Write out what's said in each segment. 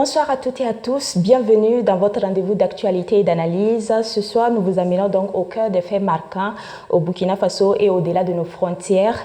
Bonsoir à toutes et à tous, bienvenue dans votre rendez-vous d'actualité et d'analyse. Ce soir, nous vous amenons donc au cœur des faits marquants au Burkina Faso et au-delà de nos frontières.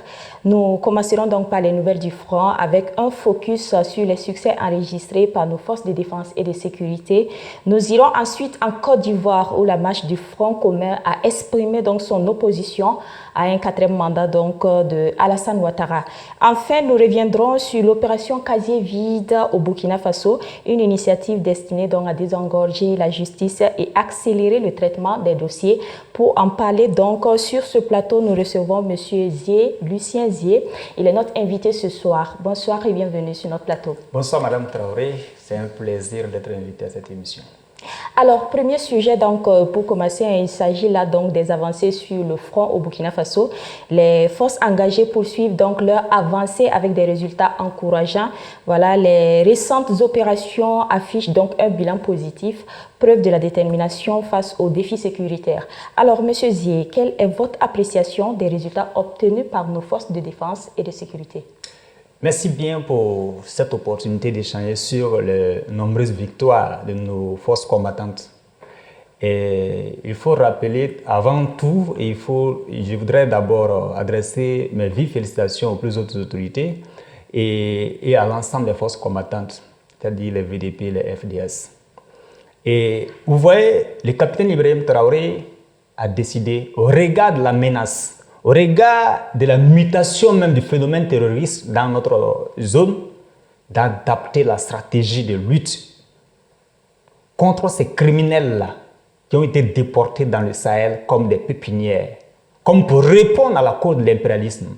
Nous commencerons donc par les nouvelles du front avec un focus sur les succès enregistrés par nos forces de défense et de sécurité. Nous irons ensuite en Côte d'Ivoire où la marche du Front commun a exprimé donc son opposition à un quatrième mandat donc de Alassane Ouattara. Enfin, nous reviendrons sur l'opération Casier vide au Burkina Faso, une initiative destinée donc à désengorger la justice et accélérer le traitement des dossiers. Pour en parler donc sur ce plateau, nous recevons M. Zié, Lucien Zié. Il est notre invité ce soir. Bonsoir et bienvenue sur notre plateau. Bonsoir Madame Traoré, c'est un plaisir d'être invité à cette émission. Alors, premier sujet, donc, pour commencer, il s'agit là donc des avancées sur le front au Burkina Faso. Les forces engagées poursuivent donc leur avancée avec des résultats encourageants. Voilà, les récentes opérations affichent donc un bilan positif, preuve de la détermination face aux défis sécuritaires. Alors, Monsieur Zié, quelle est votre appréciation des résultats obtenus par nos forces de défense et de sécurité? Merci bien pour cette opportunité d'échanger sur les nombreuses victoires de nos forces combattantes. Et il faut rappeler avant tout, je voudrais d'abord adresser mes vives félicitations aux plus hautes autorités et à l'ensemble des forces combattantes, c'est-à-dire les VDP, les FDS. Et vous voyez, le capitaine Ibrahim Traoré a décidé, au regard de la menace, au regard de la mutation même du phénomène terroriste dans notre zone, d'adapter la stratégie de lutte contre ces criminels-là qui ont été déportés dans le Sahel comme des pépinières, comme pour répondre à la cause de l'impérialisme.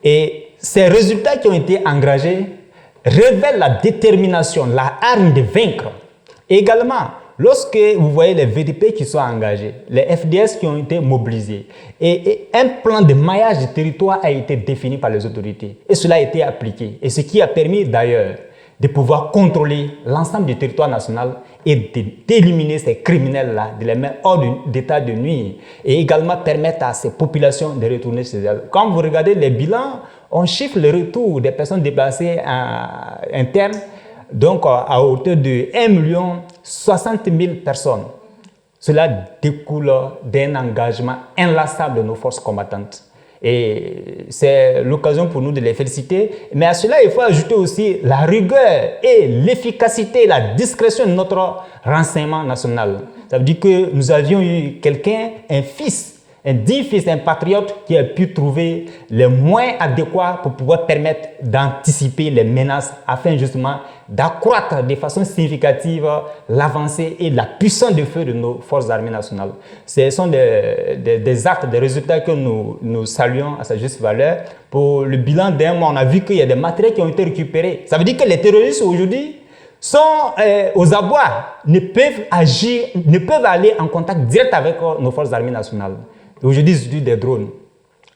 Et ces résultats qui ont été engagés révèlent la détermination, la hargne de vaincre. Et également, lorsque vous voyez les VDP qui sont engagés, les FDS qui ont été mobilisés, et un plan de maillage du territoire a été défini par les autorités. Et cela a été appliqué. Et ce qui a permis d'ailleurs de pouvoir contrôler l'ensemble du territoire national et d'éliminer ces criminels-là, de les mettre hors d'état de nuire. Et également permettre à ces populations de retourner chez elles. Quand vous regardez les bilans, on chiffre le retour des personnes déplacées internes, donc à hauteur de 1 060 000 personnes. Cela découle d'un engagement inlassable de nos forces combattantes. Et c'est l'occasion pour nous de les féliciter. Mais à cela, il faut ajouter aussi la rigueur et l'efficacité, la discrétion de notre renseignement national. Ça veut dire que nous avions eu quelqu'un, un fils, un digne fils, un patriote qui a pu trouver les moyens adéquats pour pouvoir permettre d'anticiper les menaces afin justement d'accroître de façon significative l'avancée et la puissance de feu de nos forces armées nationales. Ce sont des actes, des résultats que nous saluons à sa juste valeur. Pour le bilan d'un mois, on a vu qu'il y a des matériels qui ont été récupérés. Ça veut dire que les terroristes aujourd'hui sont aux abois, ne peuvent aller en contact direct avec nos forces armées nationales. Aujourd'hui, ils utilisent des drones.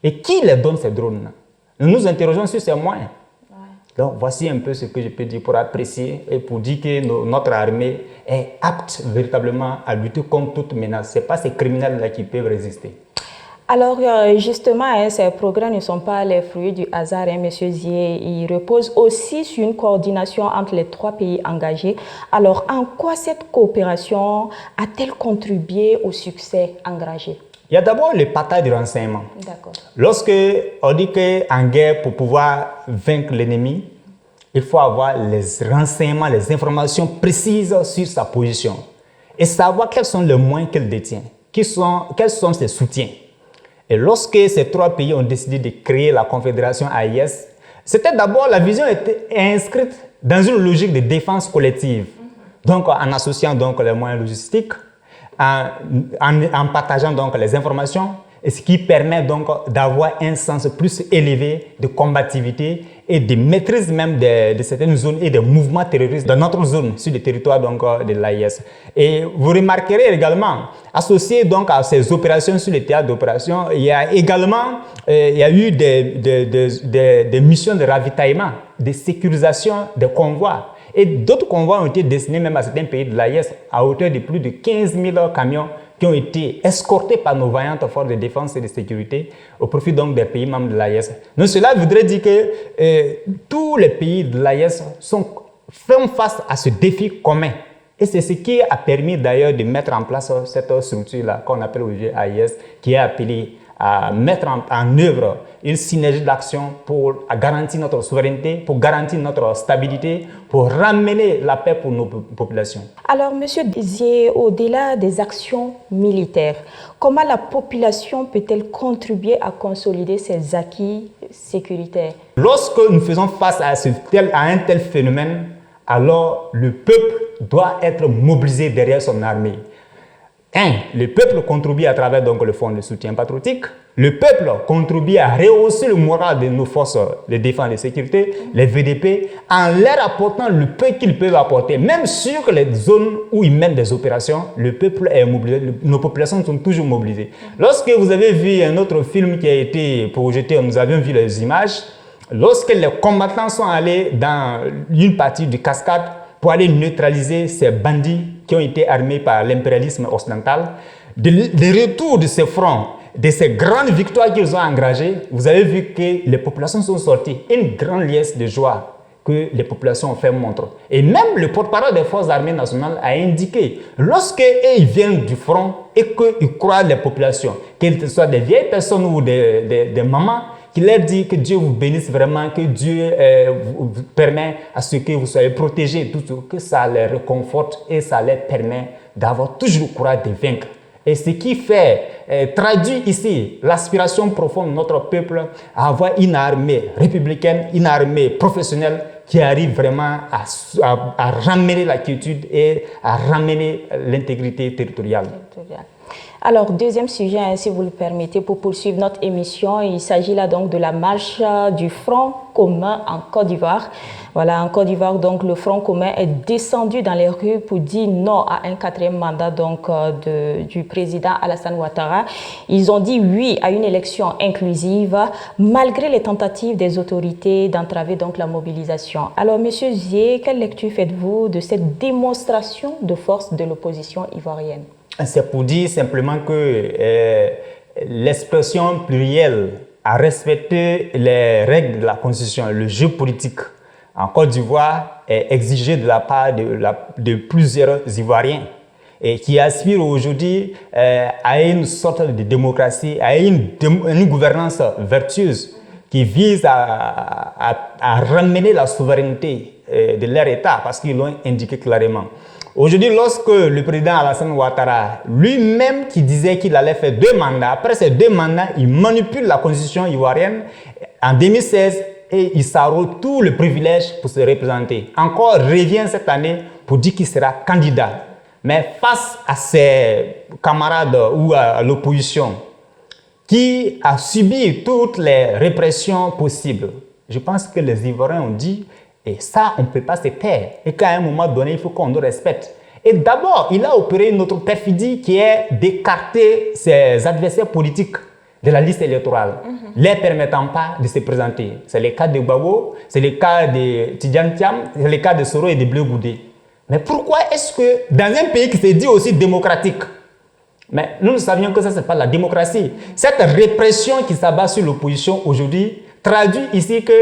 Et qui les donne ces drones-là? Nous nous interrogeons sur ces moyens. Ouais. Donc, voici un peu ce que je peux dire pour apprécier et pour dire que notre armée est apte véritablement à lutter contre toute menace. Ce n'est pas ces criminels-là qui peuvent résister. Alors, justement, ces progrès ne sont pas les fruits du hasard, M. Zié. Ils reposent aussi sur une coordination entre les 3 pays engagés. Alors, en quoi cette coopération a-t-elle contribué au succès engagé? Il y a d'abord le partage de renseignements. Lorsque on dit qu'en guerre, pour pouvoir vaincre l'ennemi, il faut avoir les renseignements, les informations précises sur sa position et savoir quels sont les moyens qu'il détient, quels sont ses soutiens. Et lorsque ces 3 pays ont décidé de créer la confédération AIS, c'était d'abord, la vision était inscrite dans une logique de défense collective. Donc, en associant donc les moyens logistiques, en partageant donc les informations, et ce qui permet donc d'avoir un sens plus élevé de combativité et de maîtrise même de certaines zones et des mouvements terroristes dans notre zone, sur le territoire donc de l'AIS. Et vous remarquerez également, associé donc à ces opérations sur le théâtre d'opération, il y a également eu des missions de ravitaillement, de sécurisation des convois. Et d'autres convois ont été destinés même à certains pays de l'AIS à hauteur de plus de 15 000 camions qui ont été escortés par nos vaillantes forces de défense et de sécurité au profit donc des pays membres de l'AIS. Donc cela voudrait dire que tous les pays de l'AIS sont font face à ce défi commun. Et c'est ce qui a permis d'ailleurs de mettre en place cette structure-là qu'on appelle aujourd'hui AIS, qui est appelée à mettre en œuvre une synergie d'action pour garantir notre souveraineté, pour garantir notre stabilité, pour ramener la paix pour nos populations. Alors, Monsieur Dizier, au-delà des actions militaires, comment la population peut-elle contribuer à consolider ses acquis sécuritaires? Lorsque nous faisons face à un tel phénomène, alors le peuple doit être mobilisé derrière son armée. Le peuple contribue à travers donc, le fonds de soutien patriotique. Le peuple contribue à rehausser le moral de nos forces de défense et de sécurité, les VDP, en leur apportant le peu qu'ils peuvent apporter. Même sur les zones où ils mènent des opérations, le peuple est mobilisé, nos populations sont toujours mobilisées. Lorsque vous avez vu un autre film qui a été projeté, nous avions vu les images, lorsque les combattants sont allés dans une partie du cascade pour aller neutraliser ces bandits qui ont été armés par l'impérialisme occidental, le retour de ces fronts, de ces grandes victoires qu'ils ont engagées, vous avez vu que les populations sont sorties. Une grande liesse de joie que les populations ont fait montre. Et même le porte-parole des forces armées nationales a indiqué, lorsque ils viennent du front et qu'ils croient les populations, qu'elles soient des vieilles personnes ou des mamans, qui leur dit que Dieu vous bénisse vraiment, que Dieu vous permet à ce que vous soyez protégés, tout, que ça les réconforte et ça leur permet d'avoir toujours le courage de vaincre. Et ce qui fait, traduit ici l'aspiration profonde de notre peuple à avoir une armée républicaine, une armée professionnelle qui arrive vraiment à ramener la quiétude et à ramener l'intégrité territoriale. Alors, deuxième sujet, si vous le permettez, pour poursuivre notre émission, il s'agit là donc de la marche du Front commun en Côte d'Ivoire. Voilà, en Côte d'Ivoire, donc le Front commun est descendu dans les rues pour dire non à un quatrième mandat donc, du président Alassane Ouattara. Ils ont dit oui à une élection inclusive, malgré les tentatives des autorités d'entraver donc la mobilisation. Alors, Monsieur Zier, quelle lecture faites-vous de cette démonstration de force de l'opposition ivoirienne? C'est pour dire simplement que l'expression plurielle a respecté les règles de la Constitution, le jeu politique en Côte d'Ivoire est exigé de la part de plusieurs Ivoiriens et qui aspirent aujourd'hui à une sorte de démocratie, à une gouvernance vertueuse qui vise à ramener la souveraineté de leur État parce qu'ils l'ont indiqué clairement. Aujourd'hui, lorsque le président Alassane Ouattara, lui-même qui disait qu'il allait faire 2 mandats, après ces 2 mandats, il manipule la constitution ivoirienne en 2016 et il s'arroge tout le privilège pour se représenter. Encore revient cette année pour dire qu'il sera candidat. Mais face à ses camarades ou à l'opposition qui a subi toutes les répressions possibles, je pense que les Ivoiriens ont dit et ça, on ne peut pas se taire. Et qu'à un moment donné, il faut qu'on nous respecte. Et d'abord, il a opéré une autre perfidie qui est d'écarter ses adversaires politiques de la liste électorale, ne les permettant pas de se présenter. C'est le cas de Gbagbo, c'est le cas de Tidjane Thiam, c'est le cas de Soro et de Bleu Goudé. Mais pourquoi est-ce que dans un pays qui se dit aussi démocratique, mais nous savions que ça, ce n'est pas la démocratie. Cette répression qui s'abat sur l'opposition aujourd'hui traduit ici que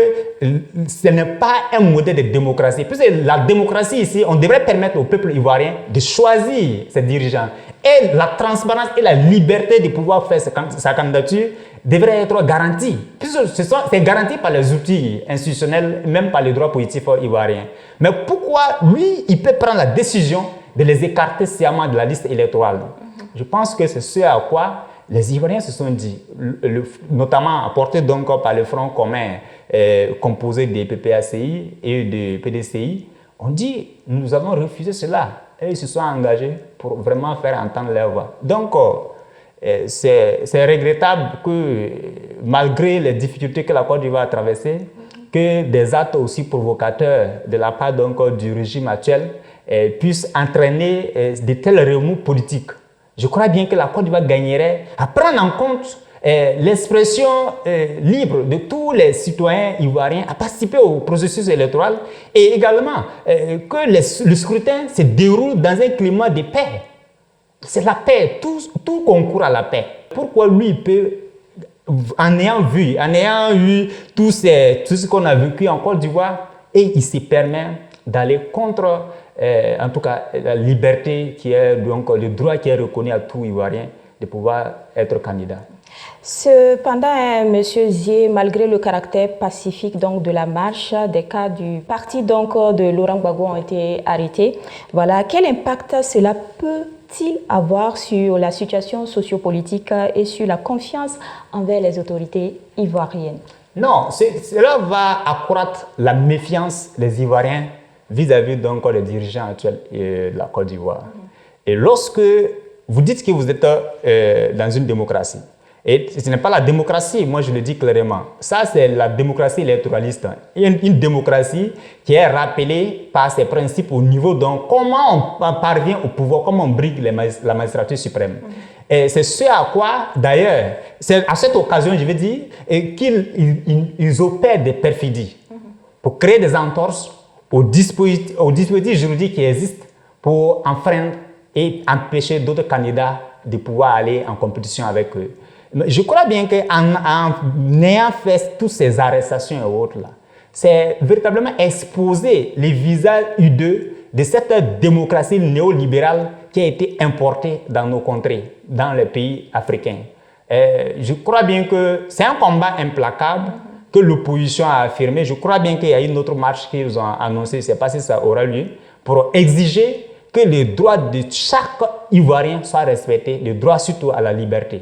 ce n'est pas un modèle de démocratie. Puisque la démocratie ici, on devrait permettre au peuple ivoirien de choisir ses dirigeants. Et la transparence et la liberté de pouvoir faire sa candidature devraient être garanties. Puisque c'est garanti par les outils institutionnels, même par les droits positifs ivoiriens. Mais pourquoi lui, il peut prendre la décision de les écarter sciemment de la liste électorale? Je pense que c'est ce à quoi les Ivoiriens se sont dit, notamment apporté donc par le Front commun composé des PPACI et de PDCI, on dit nous avons refusé cela et ils se sont engagés pour vraiment faire entendre leur voix. Donc c'est regrettable que malgré les difficultés que la Côte d'Ivoire a traversées, que des actes aussi provocateurs de la part donc, du régime actuel puissent entraîner de tels remous politiques. Je crois bien que la Côte d'Ivoire gagnerait à prendre en compte l'expression libre de tous les citoyens ivoiriens à participer au processus électoral et également que le scrutin se déroule dans un climat de paix. C'est la paix, tout concourt à la paix. Pourquoi lui peut, en ayant eu tout ce qu'on a vécu en Côte d'Ivoire, et il se permet d'aller contre, en tout cas, la liberté qui est, donc le droit qui est reconnu à tout Ivoirien de pouvoir être candidat. Cependant, M. Zié, malgré le caractère pacifique donc, de la marche, des cas du parti donc, de Laurent Gbagbo ont été arrêtés. Voilà, quel impact cela peut-il avoir sur la situation sociopolitique et sur la confiance envers les autorités ivoiriennes? Non, cela va accroître la méfiance des Ivoiriens vis-à-vis donc des dirigeants actuels de la Côte d'Ivoire. Et lorsque vous dites que vous êtes dans une démocratie, et ce n'est pas la démocratie, moi je le dis clairement, ça c'est la démocratie électoraliste, une démocratie qui est rappelée par ses principes au niveau de comment on parvient au pouvoir, comment on brigue la magistrature suprême. Et c'est ce à quoi, d'ailleurs, c'est à cette occasion, je veux dire, qu'ils opèrent des perfidies pour créer des entorses aux dispositifs juridiques qui existent pour enfreindre et empêcher d'autres candidats de pouvoir aller en compétition avec eux. Je crois bien qu'en ayant fait toutes ces arrestations et autres, c'est véritablement exposer les visages hideux de cette démocratie néolibérale qui a été importée dans nos contrées, dans les pays africains. Je crois bien que c'est un combat implacable que l'opposition a affirmé. Je crois bien qu'il y a une autre marche qu'ils ont annoncée, je ne sais pas si ça aura lieu, pour exiger que les droits de chaque Ivoirien soient respectés, les droits surtout à la liberté.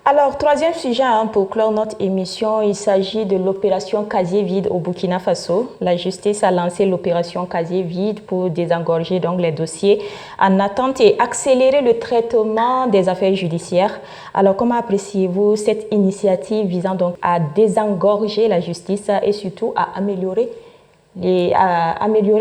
Alors, troisième sujet pour clore notre émission, il s'agit de l'opération Casier vide au Burkina Faso. La justice a lancé l'opération Casier vide pour désengorger donc les dossiers en attente et accélérer le traitement des affaires judiciaires. Alors, comment appréciez-vous cette initiative visant donc à désengorger la justice et surtout à améliorer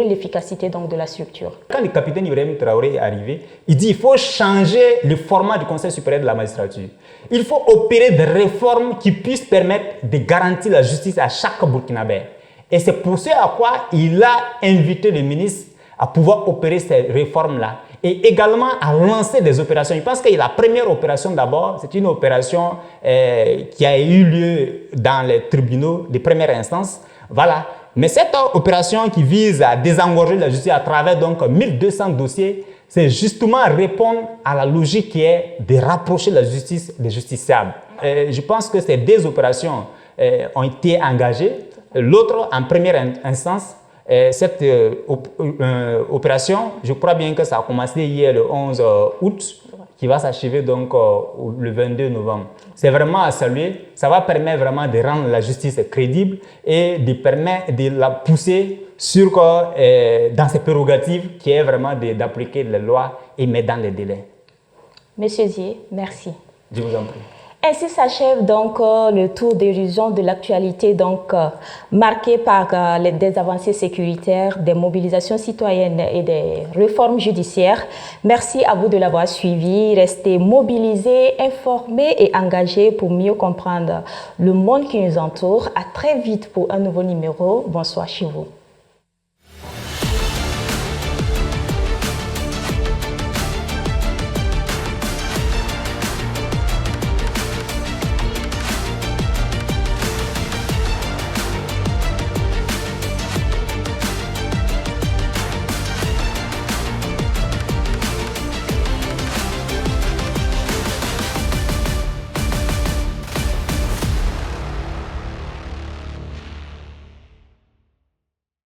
l'efficacité de la structure? Quand le capitaine Ibrahim Traoré est arrivé, il dit qu'il faut changer le format du Conseil supérieur de la magistrature. Il faut opérer des réformes qui puissent permettre de garantir la justice à chaque Burkinabé. Et c'est pour ce à quoi il a invité le ministre à pouvoir opérer ces réformes-là et également à lancer des opérations. Je pense que la première opération d'abord, c'est une opération qui a eu lieu dans les tribunaux de première instance. Voilà. Mais cette opération qui vise à désengorger la justice à travers donc 1200 dossiers, c'est justement répondre à la logique qui est de rapprocher la justice des justiciables. Je pense que ces deux opérations ont été engagées. L'autre, en première instance, cette opération, je crois bien que ça a commencé hier le 11 août, qui va s'achever donc le 22 novembre. C'est vraiment à saluer. Ça va permettre vraiment de rendre la justice crédible et de permettre de la pousser sur, dans ses prérogatives, qui est vraiment d'appliquer les lois et mettre dans les délais. Monsieur Zié, merci. Je vous en prie. Ainsi s'achève donc le tour d'horizon de l'actualité marqué par des avancées sécuritaires, des mobilisations citoyennes et des réformes judiciaires. Merci à vous de l'avoir suivi. Restez mobilisés, informés et engagés pour mieux comprendre le monde qui nous entoure. À très vite pour un nouveau numéro. Bonsoir chez vous.